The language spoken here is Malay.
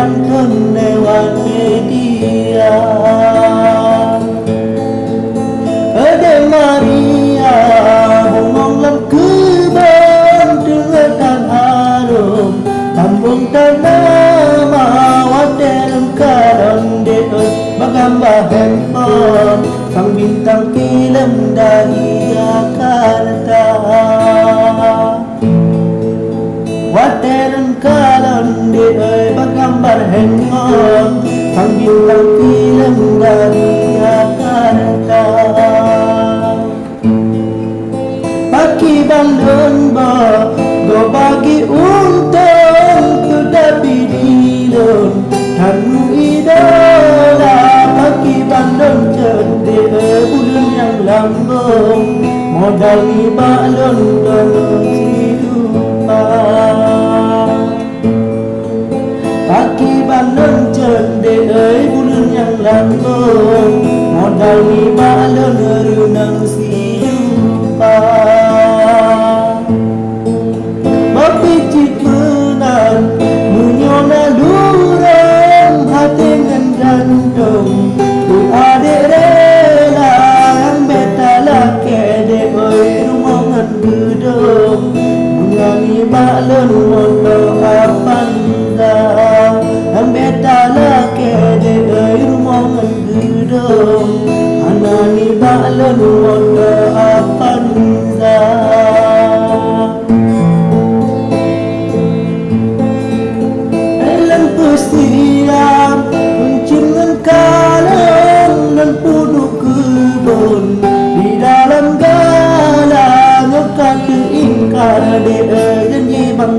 pantun lewat media. Ade Maria bongong lam kebun dengan harum tambung tanah waterem karon de bagamba handphone sang bintang film dari Jakarta. Waterem karon de bagambar handphone sang bintang film dari Jakarta. Paki bandun ba go bagi untung kudapi dilun tanu idola. Paki bandun cende bulun yang lambung modal ni balon dalam hidupan. Paki bandun cende bulun yang lambung modal ni balon renang hidupan. Bapicit menan munyona lurang hati dengan gantung ku adik rela yang betalah kede oi rumongan gedung mengani balon moto apanda yang betalah kede oi rumongan gedung anani balon moto apanda. Siang menciumkan kalang dan puduk kebun di dalam galang kaki ingkar dia janji bang